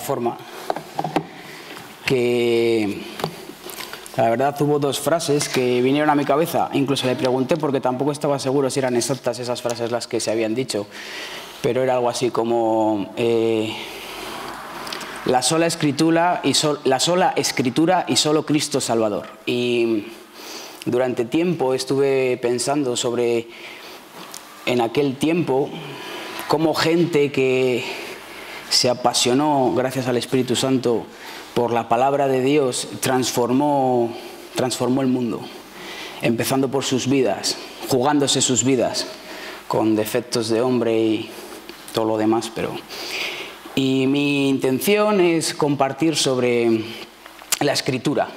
forma, que la verdad hubo dos frases que vinieron a mi cabeza. Incluso le pregunté porque tampoco estaba seguro si eran exactas esas frases las que se habían dicho, pero era algo así como la sola escritura y solo Cristo Salvador. Y durante tiempo estuve pensando sobre, en aquel tiempo, cómo gente que se apasionó, gracias al Espíritu Santo, por la palabra de Dios, transformó el mundo, empezando por sus vidas, jugándose sus vidas, con defectos de hombre y todo lo demás. Y mi intención es compartir sobre la Escritura,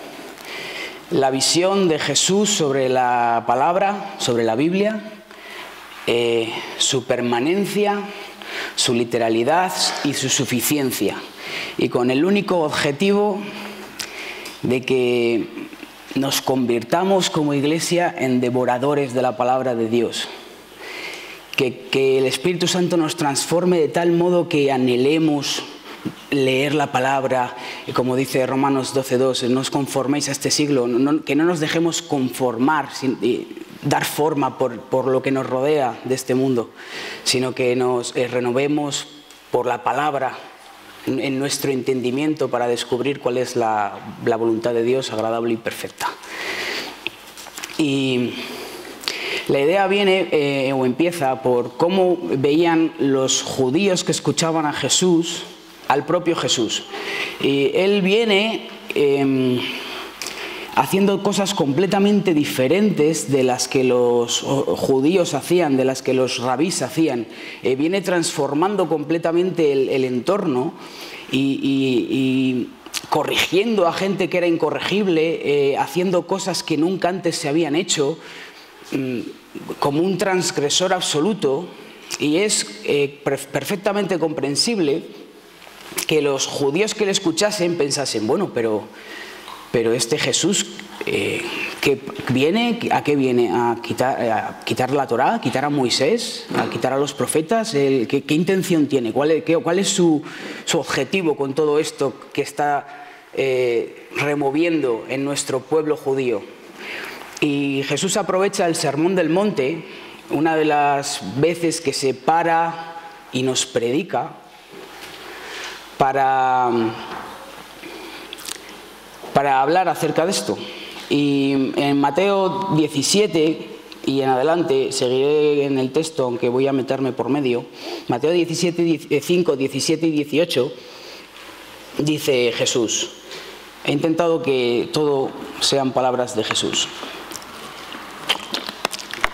la visión de Jesús sobre la palabra, sobre la Biblia, su permanencia, su literalidad y su suficiencia, y con el único objetivo de que nos convirtamos como iglesia en devoradores de la palabra de Dios, que el Espíritu Santo nos transforme de tal modo que anhelemos leer la palabra, y como dice Romanos 12:2, no os conforméis a este siglo, que no nos dejemos conformar, dar forma por lo que nos rodea de este mundo, sino que nos renovemos por la palabra en nuestro entendimiento para descubrir cuál es la voluntad de Dios agradable y perfecta. Y la idea viene o empieza por cómo veían los judíos que escuchaban a Jesús, al propio Jesús. Y él viene haciendo cosas completamente diferentes de las que los judíos hacían, de las que los rabís hacían. Viene transformando completamente el entorno y corrigiendo a gente que era incorregible, haciendo cosas que nunca antes se habían hecho, como un transgresor absoluto. Y es perfectamente comprensible que los judíos que le escuchasen pensasen, bueno, pero este Jesús, ¿qué viene? ¿A qué viene? ¿A quitar la Torá? ¿A quitar a Moisés? ¿A quitar a los profetas? ¿Qué intención tiene? ¿Cuál es su objetivo con todo esto que está removiendo en nuestro pueblo judío? Y Jesús aprovecha el Sermón del Monte, una de las veces que se para y nos predica, para hablar acerca de esto. Y en Mateo 17 y en adelante, seguiré en el texto, aunque voy a meterme por medio. Mateo 5, 17 y 18, dice Jesús. He intentado que todo sean palabras de Jesús.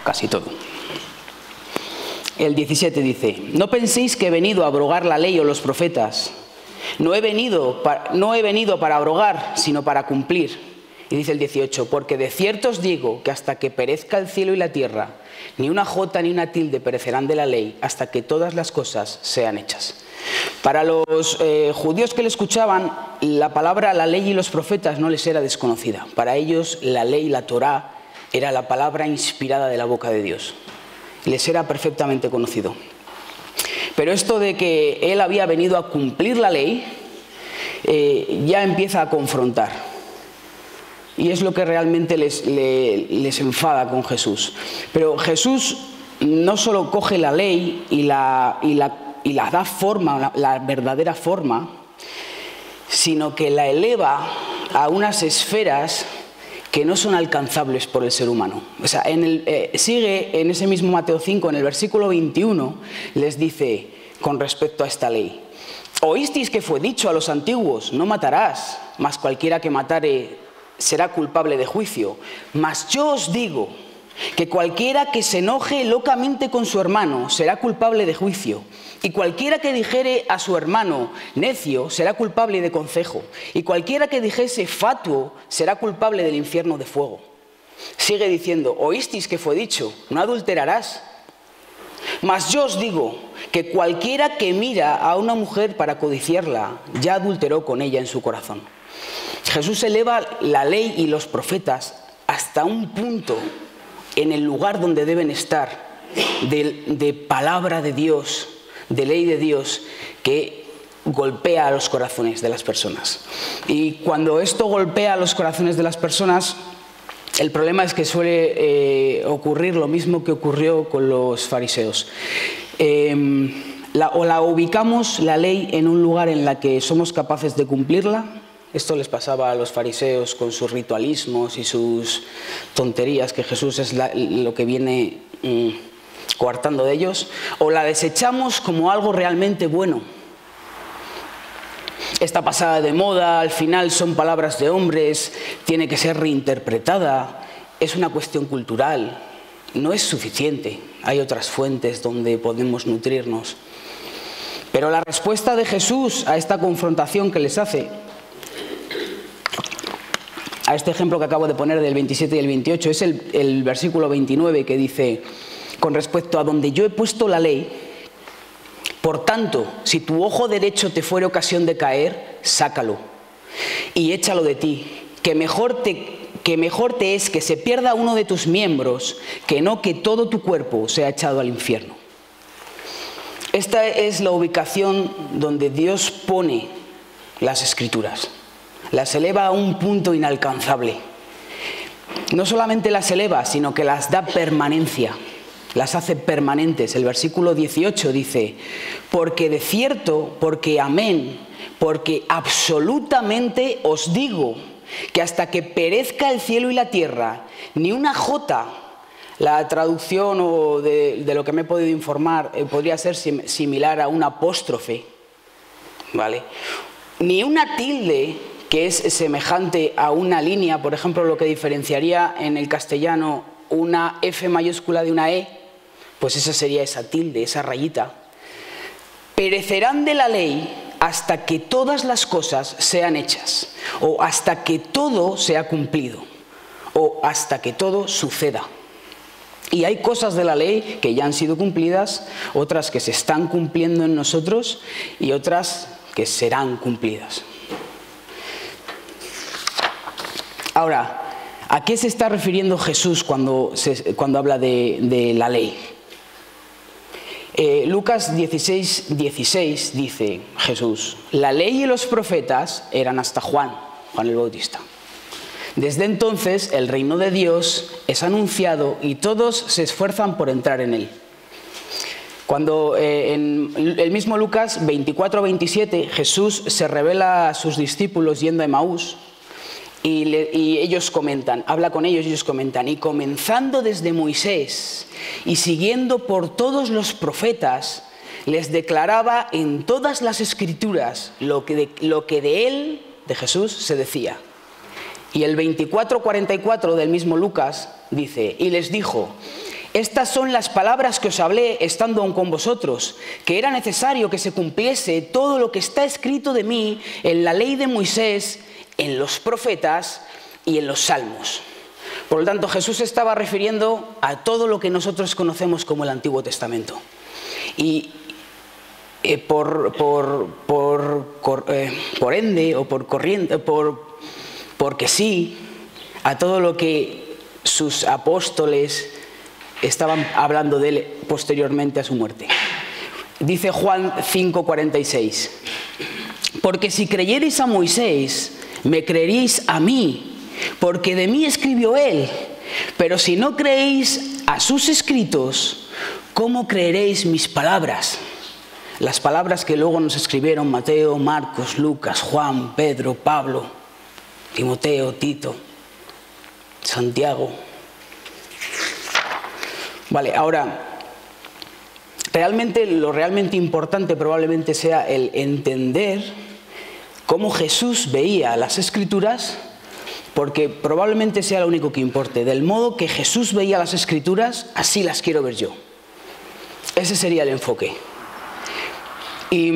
Casi todo. El 17 dice: no penséis que he venido a abrogar la ley o los profetas. No he venido para abrogar, sino para cumplir. Y dice el 18: porque de cierto os digo que hasta que perezca el cielo y la tierra, ni una jota ni una tilde perecerán de la ley, hasta que todas las cosas sean hechas. Para los judíos que le escuchaban, la palabra la ley y los profetas no les era desconocida. Para ellos la ley, la Torá, era la palabra inspirada de la boca de Dios. Les era perfectamente conocido. Pero esto de que él había venido a cumplir la ley ya empieza a confrontar. Y es lo que realmente les enfada con Jesús. Pero Jesús no solo coge la ley y la da forma, la verdadera forma, sino que la eleva a unas esferas que no son alcanzables por el ser humano. O sea, sigue en ese mismo Mateo 5, en el versículo 21, les dice con respecto a esta ley: oísteis que fue dicho a los antiguos, no matarás, mas cualquiera que matare será culpable de juicio. Mas yo os digo que cualquiera que se enoje locamente con su hermano será culpable de juicio. Y cualquiera que dijere a su hermano necio será culpable de concejo. Y cualquiera que dijese fatuo será culpable del infierno de fuego. Sigue diciendo: oísteis que fue dicho, no adulterarás. Mas yo os digo que cualquiera que mira a una mujer para codiciarla ya adulteró con ella en su corazón. Jesús eleva la ley y los profetas hasta un punto en el lugar donde deben estar, de palabra de Dios, de ley de Dios, que golpea a los corazones de las personas. Y cuando esto golpea a los corazones de las personas, el problema es que suele ocurrir lo mismo que ocurrió con los fariseos. O la ubicamos, la ley, en un lugar en la que somos capaces de cumplirla. Esto les pasaba a los fariseos con sus ritualismos y sus tonterías, que Jesús es lo que viene coartando de ellos. O la desechamos como algo realmente bueno. Está pasada de moda, al final son palabras de hombres, tiene que ser reinterpretada, es una cuestión cultural, no es suficiente, hay otras fuentes donde podemos nutrirnos. Pero la respuesta de Jesús a esta confrontación que les hace, a este ejemplo que acabo de poner del 27 y el 28, es el versículo 29 que dice, con respecto a donde yo he puesto la ley, por tanto, si tu ojo derecho te fuere ocasión de caer, sácalo y échalo de ti, que mejor te es que se pierda uno de tus miembros, que no que todo tu cuerpo sea echado al infierno. Esta es la ubicación donde Dios pone las Escrituras. Las eleva a un punto inalcanzable. No solamente las eleva, sino que las da permanencia. Las hace permanentes. El versículo 18 dice, porque de cierto, porque amén, porque absolutamente os digo que hasta que perezca el cielo y la tierra, ni una jota, la traducción o de lo que me he podido informar podría ser similar a un apóstrofe, ¿vale? Ni una tilde, que es semejante a una línea, por ejemplo, lo que diferenciaría en el castellano una F mayúscula de una E, pues esa sería esa tilde, esa rayita. Perecerán de la ley hasta que todas las cosas sean hechas, o hasta que todo sea cumplido, o hasta que todo suceda. Y hay cosas de la ley que ya han sido cumplidas, otras que se están cumpliendo en nosotros y otras que serán cumplidas. Ahora, ¿a qué se está refiriendo Jesús cuando habla de la ley? Lucas 16:16 dice Jesús, la ley y los profetas eran hasta Juan el Bautista. Desde entonces el reino de Dios es anunciado y todos se esfuerzan por entrar en él. Cuando en el mismo Lucas 24:27 Jesús se revela a sus discípulos yendo a Emaús y ellos comentan, habla con ellos y ellos comentan, y comenzando desde Moisés y siguiendo por todos los profetas, les declaraba en todas las escrituras lo que de él, de Jesús, se decía. Y el 24:44 del mismo Lucas dice, y les dijo, estas son las palabras que os hablé estando aún con vosotros, que era necesario que se cumpliese todo lo que está escrito de mí en la ley de Moisés, en los profetas y en los salmos. Por lo tanto, Jesús estaba refiriendo a todo lo que nosotros conocemos como el Antiguo Testamento. Y por ende, o por corriente, porque sí, a todo lo que sus apóstoles estaban hablando de él posteriormente a su muerte. Dice Juan 5:46, porque si creyereis a Moisés, me creeréis a mí, porque de mí escribió él. Pero si no creéis a sus escritos, ¿cómo creeréis mis palabras? Las palabras que luego nos escribieron Mateo, Marcos, Lucas, Juan, Pedro, Pablo, Timoteo, Tito, Santiago. Vale, ahora, lo realmente importante probablemente sea el entender cómo Jesús veía las Escrituras, porque probablemente sea lo único que importe. Del modo que Jesús veía las Escrituras, así las quiero ver yo. Ese sería el enfoque. Y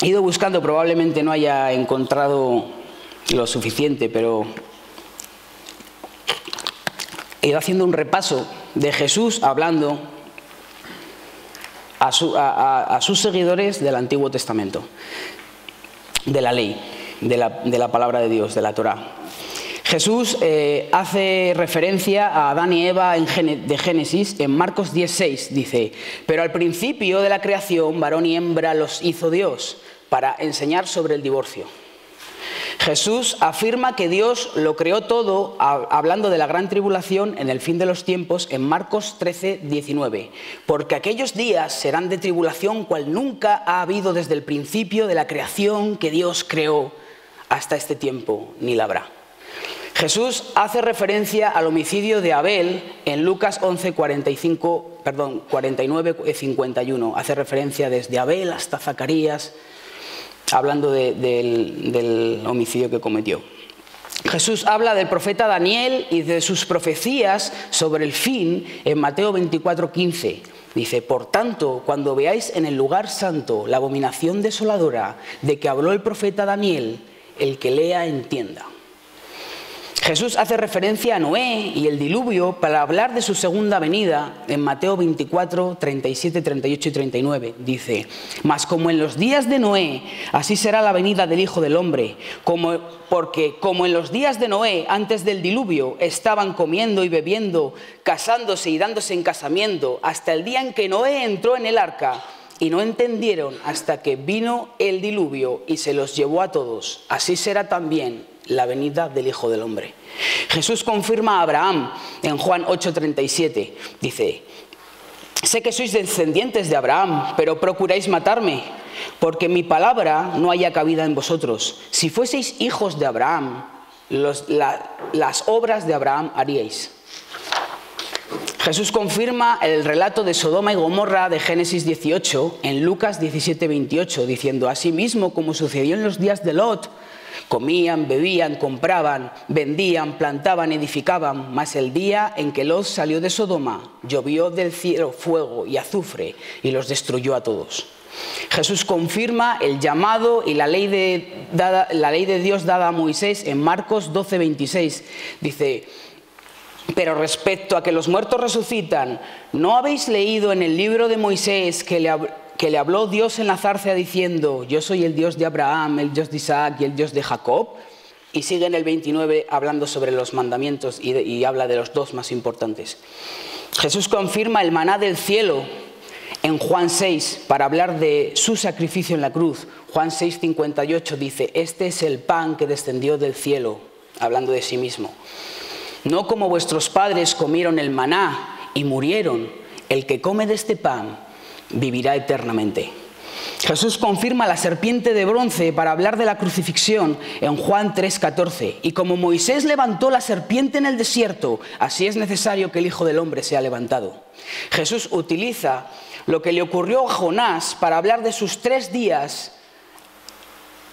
he ido buscando, probablemente no haya encontrado lo suficiente, pero he ido haciendo un repaso de Jesús hablando a sus seguidores del Antiguo Testamento, de la ley, de la palabra de Dios, de la Torá. Jesús hace referencia a Adán y Eva de Génesis, en Marcos 10:6 dice, pero al principio de la creación, varón y hembra los hizo Dios. para enseñar sobre el divorcio. Jesús afirma que Dios lo creó todo, hablando de la gran tribulación en el fin de los tiempos, en Marcos 13, 19. Porque aquellos días serán de tribulación cual nunca ha habido desde el principio de la creación que Dios creó hasta este tiempo, ni la habrá. Jesús hace referencia al homicidio de Abel en Lucas 11, 49, 51. Hace referencia desde Abel hasta Zacarías, hablando del homicidio que cometió. Jesús habla del profeta Daniel y de sus profecías sobre el fin en Mateo 24, 15. Dice: por tanto, cuando veáis en el lugar santo la abominación desoladora de que habló el profeta Daniel, el que lea entienda. Jesús hace referencia a Noé y el diluvio para hablar de su segunda venida en Mateo 24, 37, 38 y 39. Dice: mas como en los días de Noé, así será la venida del Hijo del Hombre, porque como en los días de Noé, antes del diluvio, estaban comiendo y bebiendo, casándose y dándose en casamiento, hasta el día en que Noé entró en el arca, y no entendieron hasta que vino el diluvio y se los llevó a todos, así será también la venida del Hijo del Hombre. Jesús confirma a Abraham en Juan 8:37. Dice: sé que sois descendientes de Abraham, pero procuráis matarme, porque mi palabra no haya cabida en vosotros. Si fueseis hijos de Abraham, las obras de Abraham haríais. Jesús confirma el relato de Sodoma y Gomorra de Génesis 18 en Lucas 17:28, diciendo: asimismo, como sucedió en los días de Lot, comían, bebían, compraban, vendían, plantaban, edificaban, mas el día en que Lot salió de Sodoma, llovió del cielo fuego y azufre y los destruyó a todos. Jesús confirma el llamado y la ley de Dios dada a Moisés en Marcos 12:26. Dice: pero respecto a que los muertos resucitan, ¿no habéis leído en el libro de Moisés que le habló Dios en la zarza diciendo: yo soy el Dios de Abraham, el Dios de Isaac y el Dios de Jacob? Y sigue en el 29 hablando sobre los mandamientos y habla de los dos más importantes. Jesús confirma el maná del cielo en Juan 6 para hablar de su sacrificio en la cruz. Juan 6:58 dice: este es el pan que descendió del cielo, hablando de sí mismo. No como vuestros padres comieron el maná y murieron, el que come de este pan vivirá eternamente. Jesús confirma la serpiente de bronce para hablar de la crucifixión en Juan 3:14. Y como Moisés levantó la serpiente en el desierto, así es necesario que el Hijo del Hombre sea levantado. Jesús utiliza lo que le ocurrió a Jonás para hablar de sus 3 días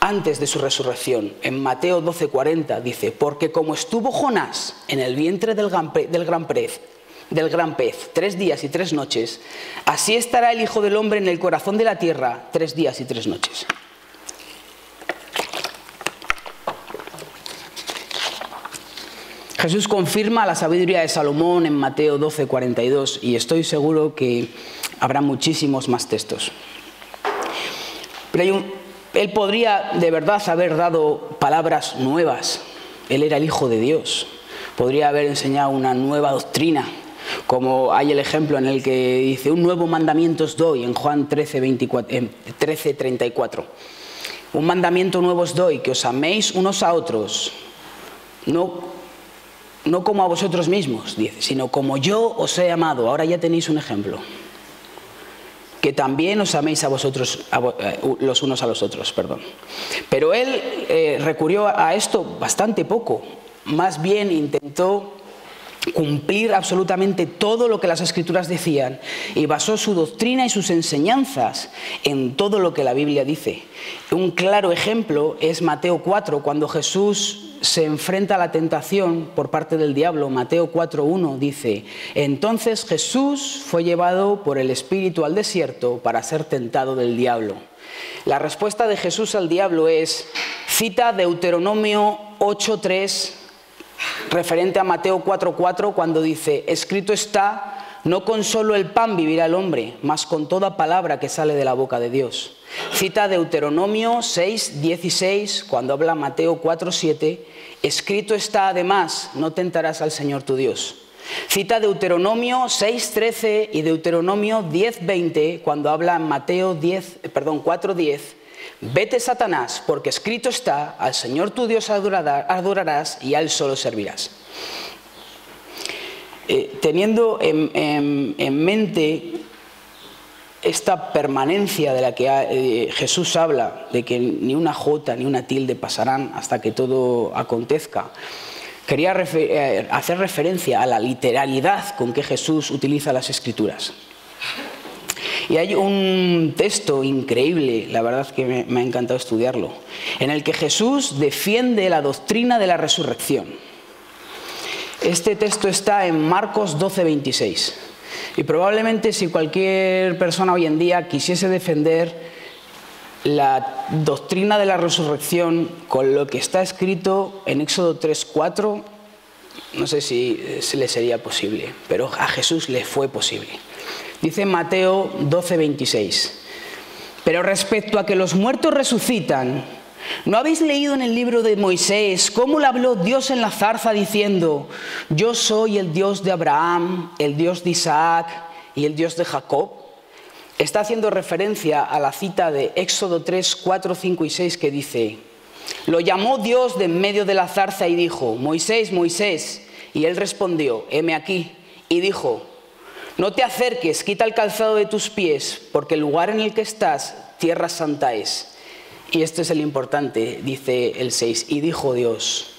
antes de su resurrección. En Mateo 12:40 dice: porque como estuvo Jonás en el vientre del gran pez 3 días y 3 noches, así estará el Hijo del Hombre en el corazón de la tierra 3 días y 3 noches. Jesús confirma la sabiduría de Salomón en Mateo 12:42, y estoy seguro que habrá muchísimos más textos. Pero él podría de verdad haber dado palabras nuevas. Él era el Hijo de Dios. Podría haber enseñado una nueva doctrina, como hay el ejemplo en el que dice: un nuevo mandamiento os doy, en Juan 13:34. Un mandamiento nuevo os doy, que os améis unos a otros, no como a vosotros mismos, dice, sino como yo os he amado. Ahora ya tenéis un ejemplo. Que también os améis a vosotros, los unos a los otros, perdón. Pero él recurrió a esto bastante poco. Más bien intentó cumplir absolutamente todo lo que las Escrituras decían y basó su doctrina y sus enseñanzas en todo lo que la Biblia dice. Un claro ejemplo es Mateo 4, cuando Jesús se enfrenta a la tentación por parte del diablo. Mateo 4:1 dice: entonces Jesús fue llevado por el Espíritu al desierto para ser tentado del diablo. La respuesta de Jesús al diablo es: cita Deuteronomio 8:3 referente a Mateo 4:4, cuando dice: escrito está, no con solo el pan vivirá el hombre, mas con toda palabra que sale de la boca de Dios. Cita Deuteronomio 6:16, cuando habla Mateo 4:7, escrito está además, no tentarás al Señor tu Dios. Cita Deuteronomio 6:13 y Deuteronomio 10:20, cuando habla Mateo 4:10, vete Satanás, porque escrito está, al Señor tu Dios adorarás y a Él solo servirás. Teniendo en mente esta permanencia de la que Jesús habla, de que ni una jota ni una tilde pasarán hasta que todo acontezca, quería hacer referencia a la literalidad con que Jesús utiliza las Escrituras. Y hay un texto increíble, la verdad que me ha encantado estudiarlo, en el que Jesús defiende la doctrina de la resurrección. Este texto está en Marcos 12:26. Y probablemente si cualquier persona hoy en día quisiese defender la doctrina de la resurrección con lo que está escrito en Éxodo 3:4, no sé si le sería posible, pero a Jesús le fue posible. Dice Mateo 12:26, pero respecto a que los muertos resucitan, ¿no habéis leído en el libro de Moisés cómo le habló Dios en la zarza diciendo, yo soy el Dios de Abraham, el Dios de Isaac y el Dios de Jacob? Está haciendo referencia a la cita de Éxodo 3, 4, 5 y 6 que dice, lo llamó Dios de en medio de la zarza y dijo, Moisés, Moisés, y él respondió, heme aquí, y dijo, no te acerques, quita el calzado de tus pies, porque el lugar en el que estás, tierra santa es. Y esto es el importante, dice el 6, y dijo Dios,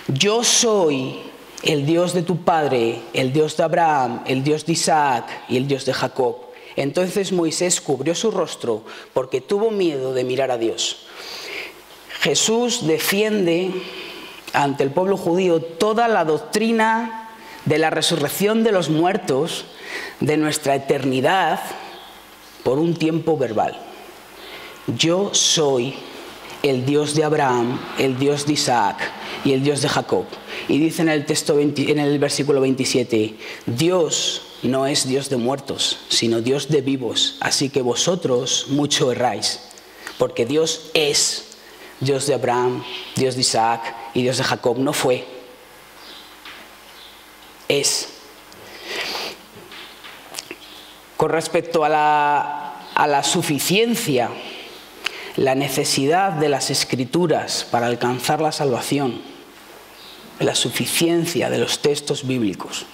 yo soy el Dios de tu padre, el Dios de Abraham, el Dios de Isaac y el Dios de Jacob. Entonces Moisés cubrió su rostro porque tuvo miedo de mirar a Dios. Jesús defiende ante el pueblo judío toda la doctrina de la resurrección de los muertos, de nuestra eternidad, por un tiempo verbal. Yo soy el Dios de Abraham, el Dios de Isaac y el Dios de Jacob. Y dice en el texto en el versículo 27, Dios no es Dios de muertos, sino Dios de vivos. Así que vosotros mucho erráis, porque Dios es Dios de Abraham, Dios de Isaac y Dios de Jacob. No fue, es. Con respecto a la suficiencia, la necesidad de las Escrituras para alcanzar la salvación, la suficiencia de los textos bíblicos,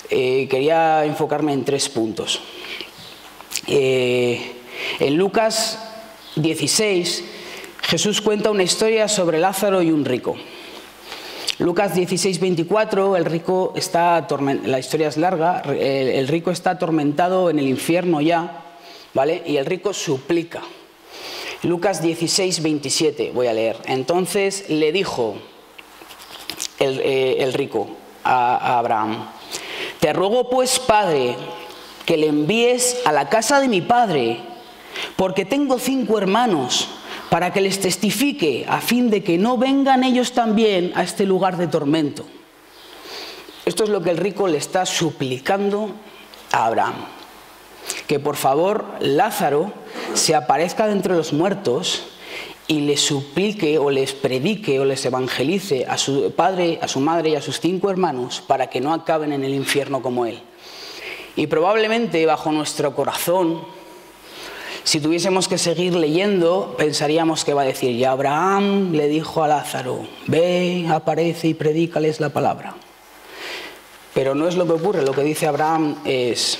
quería enfocarme en 3 puntos. En Lucas 16, Jesús cuenta una historia sobre Lázaro y un rico. Lucas 16:24, el rico está la historia es larga, el rico está atormentado en el infierno ya, ¿vale? Y el rico suplica. Lucas 16:27, voy a leer. Entonces le dijo el rico a Abraham, te ruego pues, Padre, que le envíes a la casa de mi padre, porque tengo 5 hermanos, para que les testifique, a fin de que no vengan ellos también a este lugar de tormento. Esto es lo que el rico le está suplicando a Abraham. Que por favor Lázaro se aparezca de entre los muertos y les suplique o les predique o les evangelice a su padre, a su madre y a sus 5 hermanos para que no acaben en el infierno como él. Y probablemente bajo nuestro corazón, si tuviésemos que seguir leyendo, pensaríamos que va a decir, y Abraham le dijo a Lázaro, ve, aparece y predícales la palabra. Pero no es lo que ocurre, lo que dice Abraham es,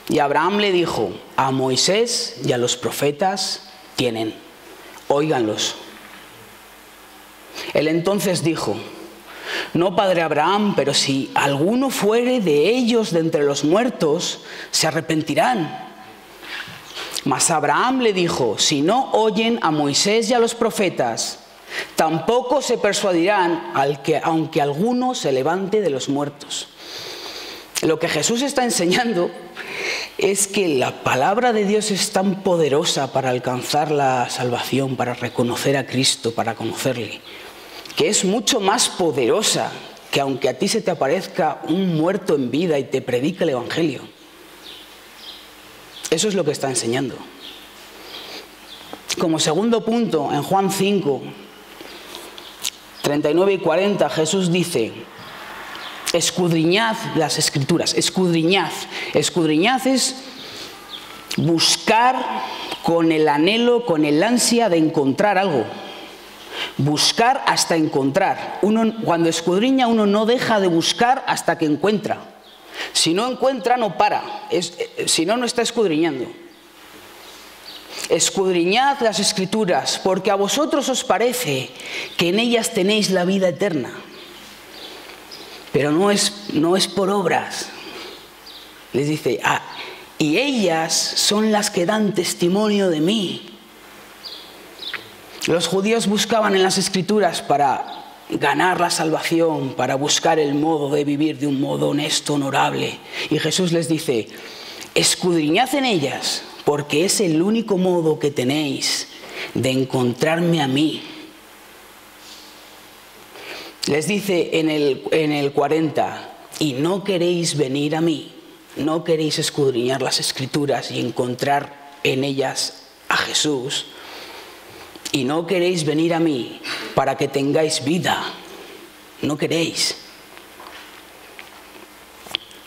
y Abraham le dijo, a Moisés y a los profetas tienen, óiganlos. Él entonces dijo, no, padre Abraham, pero si alguno fuere de ellos de entre los muertos, se arrepentirán. Mas Abraham le dijo, si no oyen a Moisés y a los profetas, tampoco se persuadirán aunque alguno se levante de los muertos. Lo que Jesús está enseñando es que la palabra de Dios es tan poderosa para alcanzar la salvación, para reconocer a Cristo, para conocerle, que es mucho más poderosa que aunque a ti se te aparezca un muerto en vida y te predique el Evangelio. Eso es lo que está enseñando. Como segundo punto, en Juan 5, 39 y 40, Jesús dice, escudriñad las Escrituras, escudriñad. Escudriñad es buscar con el anhelo, con el ansia de encontrar algo. Buscar hasta encontrar. Cuando escudriña, uno no deja de buscar hasta que encuentra. Si no encuentra, no para. Si no, no está escudriñando. Escudriñad las Escrituras, porque a vosotros os parece que en ellas tenéis la vida eterna. Pero no es por obras. Les dice, y ellas son las que dan testimonio de mí. Los judíos buscaban en las Escrituras para ganar la salvación, para buscar el modo de vivir de un modo honesto, honorable. Y Jesús les dice, escudriñad en ellas, porque es el único modo que tenéis de encontrarme a mí. Les dice en el 40, y no queréis venir a mí, no queréis escudriñar las Escrituras y encontrar en ellas a Jesús, y no queréis venir a mí para que tengáis vida, no queréis.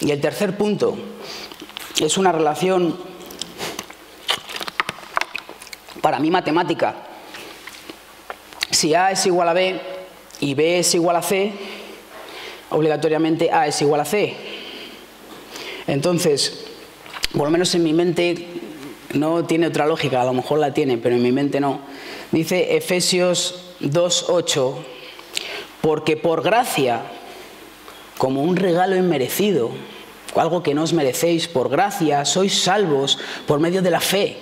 Y el tercer punto es una relación para mí matemática. Si A es igual a B y B es igual a C, obligatoriamente A es igual a C. Entonces, por lo menos en mi mente no tiene otra lógica, a lo mejor la tiene, pero en mi mente no. Dice Efesios 2:8, porque por gracia, como un regalo inmerecido, algo que no os merecéis, por gracia sois salvos por medio de la fe.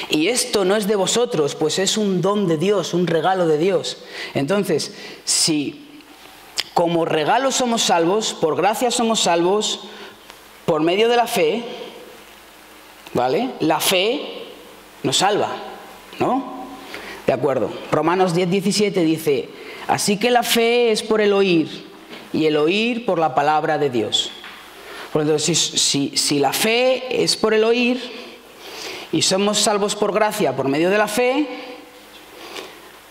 Y esto no es de vosotros, pues es un don de Dios, un regalo de Dios. Entonces, si como regalo somos salvos, por gracia somos salvos, por medio de la fe, ¿vale? La fe nos salva, ¿no? De acuerdo. Romanos 10:17 dice, así que la fe es por el oír, y el oír por la palabra de Dios. Por lo tanto, si la fe es por el oír, y somos salvos por gracia por medio de la fe,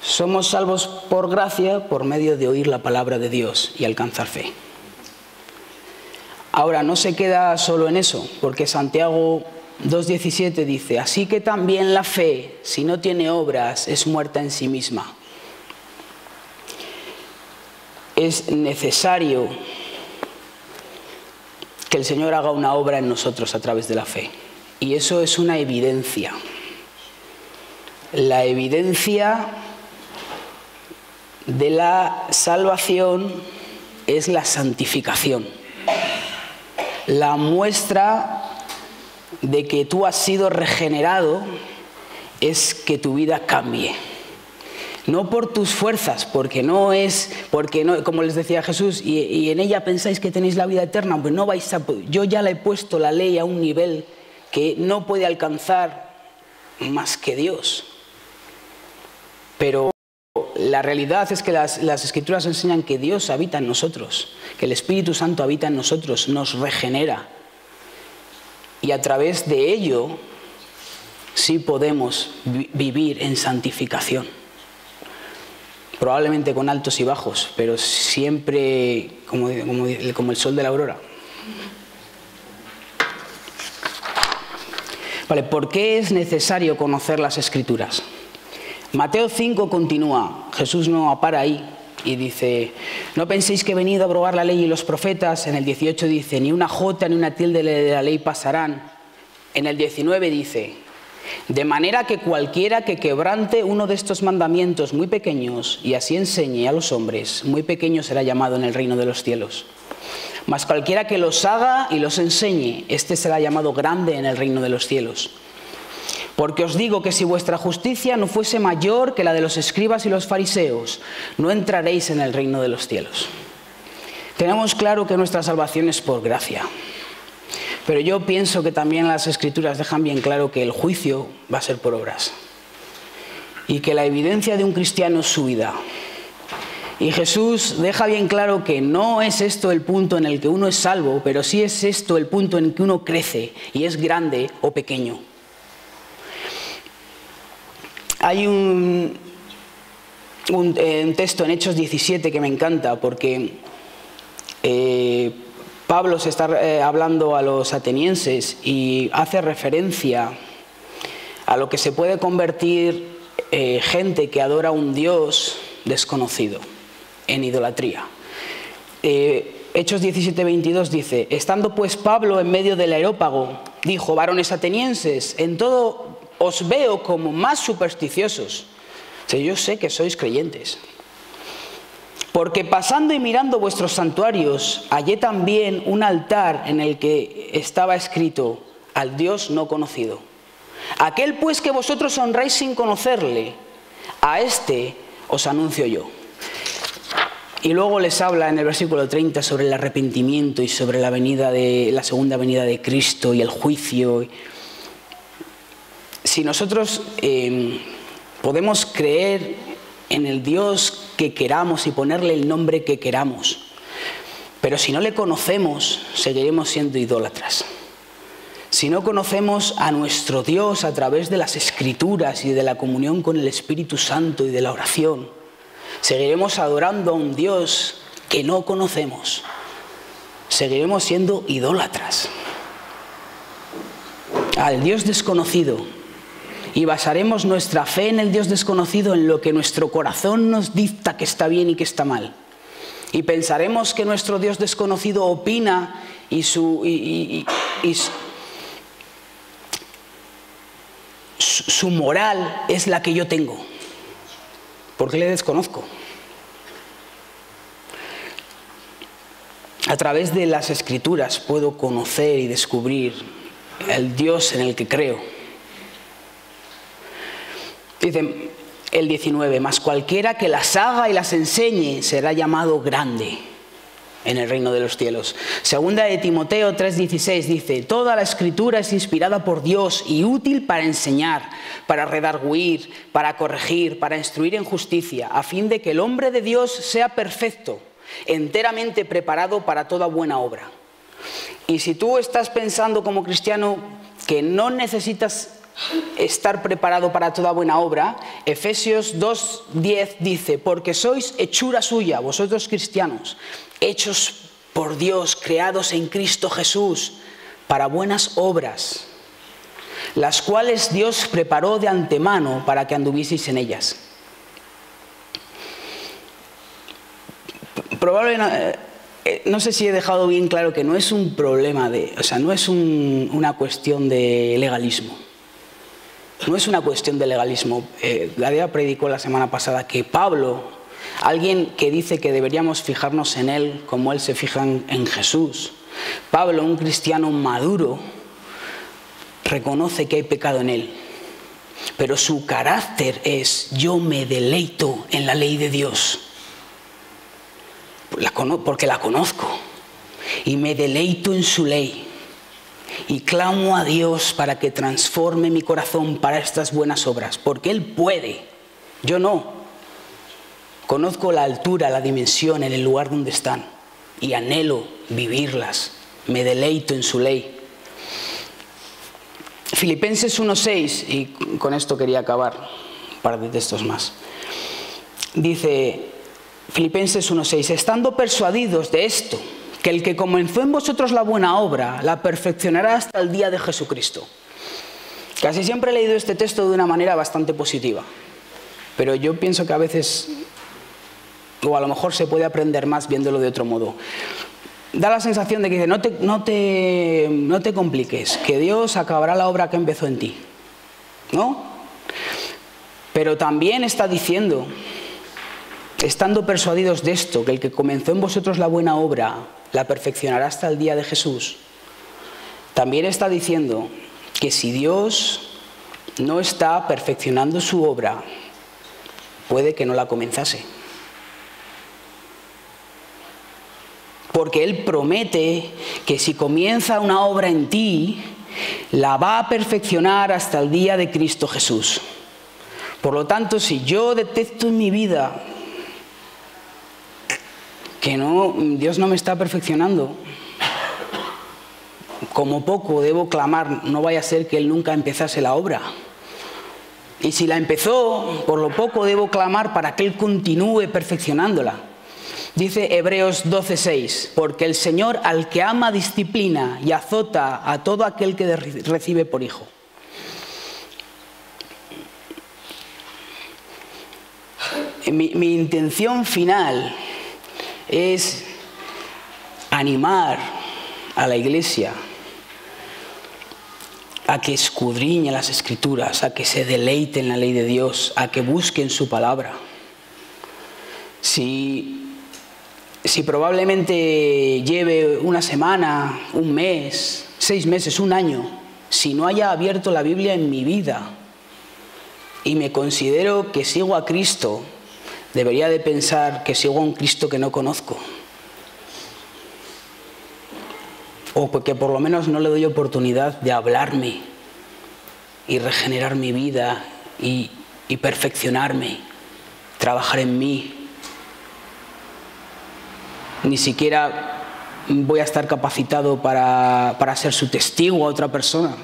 somos salvos por gracia por medio de oír la palabra de Dios y alcanzar fe. Ahora, no se queda solo en eso, porque Santiago 2:17 dice, así que también la fe, si no tiene obras, es muerta en sí misma. Es necesario que el Señor haga una obra en nosotros a través de la fe. Y eso es una evidencia. La evidencia de la salvación es la santificación. La muestra de que tú has sido regenerado es que tu vida cambie. No por tus fuerzas, porque no, como les decía Jesús, y en ella pensáis que tenéis la vida eterna, pues no vais a, yo ya le he puesto la ley a un nivel que no puede alcanzar más que Dios. Pero la realidad es que las Escrituras enseñan que Dios habita en nosotros, que el Espíritu Santo habita en nosotros, nos regenera. Y a través de ello sí podemos vivir en santificación. Probablemente con altos y bajos, pero siempre como el sol de la aurora. Vale, ¿por qué es necesario conocer las Escrituras? Mateo 5 continúa, Jesús no para ahí y dice, no penséis que he venido a abrogar la ley y los profetas. En el 18 dice, ni una jota ni una tilde de la ley pasarán. En el 19 dice, de manera que cualquiera que quebrante uno de estos mandamientos muy pequeños y así enseñe a los hombres, muy pequeño será llamado en el reino de los cielos. Mas cualquiera que los haga y los enseñe, este será llamado grande en el reino de los cielos. Porque os digo que si vuestra justicia no fuese mayor que la de los escribas y los fariseos, no entraréis en el reino de los cielos. Tenemos claro que nuestra salvación es por gracia. Pero yo pienso que también las Escrituras dejan bien claro que el juicio va a ser por obras. Y que la evidencia de un cristiano es su vida. Y Jesús deja bien claro que no es esto el punto en el que uno es salvo, pero sí es esto el punto en el que uno crece y es grande o pequeño. Hay un texto en Hechos 17 que me encanta porque Pablo se está hablando a los atenienses y hace referencia a lo que se puede convertir gente que adora a un Dios desconocido, en idolatría. Hechos 17:22 dice: estando pues Pablo en medio del Areópago, dijo: varones atenienses, en todo os veo como más supersticiosos. O sea, yo sé que sois creyentes. Porque pasando y mirando vuestros santuarios, hallé también un altar en el que estaba escrito: al Dios no conocido. Aquel pues que vosotros honráis sin conocerle, a este os anuncio yo. Y luego les habla en el versículo 30 sobre el arrepentimiento y sobre la segunda venida de Cristo y el juicio. Si nosotros podemos creer en el Dios que queramos y ponerle el nombre que queramos, pero si no le conocemos, seguiremos siendo idólatras. Si no conocemos a nuestro Dios a través de las Escrituras y de la comunión con el Espíritu Santo y de la oración, seguiremos adorando a un Dios que no conocemos. Seguiremos siendo idólatras al Dios desconocido. Y basaremos nuestra fe en el Dios desconocido en lo que nuestro corazón nos dicta que está bien y que está mal. Y pensaremos que nuestro Dios desconocido opina y su moral es la que yo tengo, porque le desconozco. A través de las Escrituras puedo conocer y descubrir el Dios en el que creo. Dice el 19: mas cualquiera que las haga y las enseñe será llamado grande en el reino de los cielos. Segunda de Timoteo 3:16 dice: toda la Escritura es inspirada por Dios y útil para enseñar, para redarguir, para corregir, para instruir en justicia, a fin de que el hombre de Dios sea perfecto, enteramente preparado para toda buena obra. Y si tú estás pensando como cristiano que no necesitas estar preparado para toda buena obra, Efesios 2:10 dice: porque sois hechura suya, vosotros cristianos, hechos por Dios, creados en Cristo Jesús, para buenas obras, las cuales Dios preparó de antemano para que anduvieseis en ellas. Probablemente, no sé si he dejado bien claro que no es un problema no es una cuestión de legalismo. No es una cuestión de legalismo. Gadea predicó la semana pasada que Pablo, alguien que dice que deberíamos fijarnos en él como él se fija en Jesús, Pablo, un cristiano maduro, reconoce que hay pecado en él, pero su carácter es: yo me deleito en la ley de Dios, porque la conozco, y me deleito en su ley. Y clamo a Dios para que transforme mi corazón para estas buenas obras, porque Él puede, yo no. Conozco la altura, la dimensión en el lugar donde están y anhelo vivirlas, me deleito en su ley. Filipenses 1:6, y con esto quería acabar, un par de textos más. Dice Filipenses 1:6: estando persuadidos de esto, que el que comenzó en vosotros la buena obra, la perfeccionará hasta el día de Jesucristo. Casi siempre he leído este texto de una manera bastante positiva, pero yo pienso que a veces, o a lo mejor se puede aprender más viéndolo de otro modo. Da la sensación de que dice: no te compliques, que Dios acabará la obra que empezó en ti, ¿no? Pero también está diciendo, estando persuadidos de esto, que el que comenzó en vosotros la buena obra, la perfeccionará hasta el día de Jesús. También está diciendo que si Dios no está perfeccionando su obra, puede que no la comenzase. Porque Él promete que si comienza una obra en ti, la va a perfeccionar hasta el día de Cristo Jesús. Por lo tanto, si yo detecto en mi vida que Dios no me está perfeccionando, como poco debo clamar, no vaya a ser que Él nunca empezase la obra. Y si la empezó, por lo poco debo clamar para que Él continúe perfeccionándola. Dice Hebreos 12:6: porque el Señor al que ama disciplina y azota a todo aquel que recibe por hijo. mi intención final es animar a la Iglesia a que escudriñe las Escrituras, a que se deleite en la ley de Dios, a que busquen su palabra. Si probablemente lleve una semana, un mes, 6 meses, un año, si no haya abierto la Biblia en mi vida y me considero que sigo a Cristo, debería de pensar que sigo a un Cristo que no conozco. O porque por lo menos no le doy oportunidad de hablarme y regenerar mi vida y perfeccionarme, trabajar en mí. Ni siquiera voy a estar capacitado para ser su testigo a otra persona.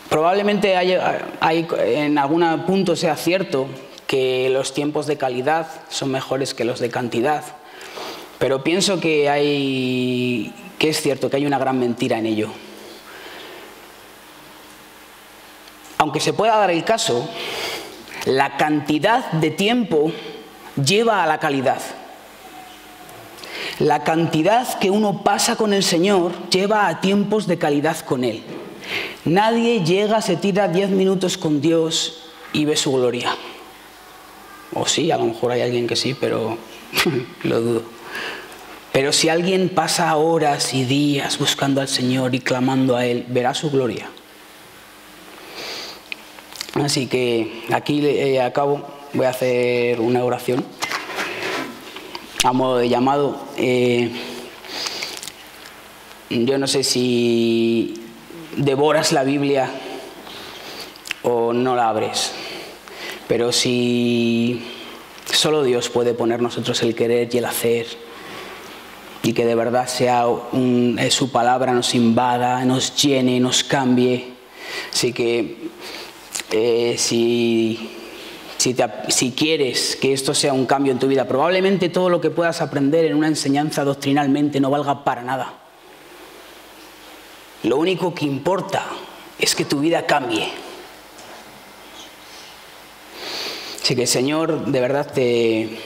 Probablemente en algún punto sea cierto que los tiempos de calidad son mejores que los de cantidad. Pero pienso que es cierto que hay una gran mentira en ello. Aunque se pueda dar el caso, la cantidad de tiempo lleva a la calidad. La cantidad que uno pasa con el Señor lleva a tiempos de calidad con Él. Nadie llega, se tira 10 minutos con Dios y ve su gloria. O sí, a lo mejor hay alguien que sí, pero lo dudo. Pero si alguien pasa horas y días buscando al Señor y clamando a Él, verá su gloria. Así que aquí acabo, voy a hacer una oración a modo de llamado. Yo no sé si devoras la Biblia o no la abres, pero si solo Dios puede poner en nosotros el querer y el hacer, y que de verdad sea su palabra nos invada, nos llene, nos cambie. Así que si quieres que esto sea un cambio en tu vida, probablemente todo lo que puedas aprender en una enseñanza doctrinalmente no valga para nada. Lo único que importa es que tu vida cambie. Así que, Señor, de verdad te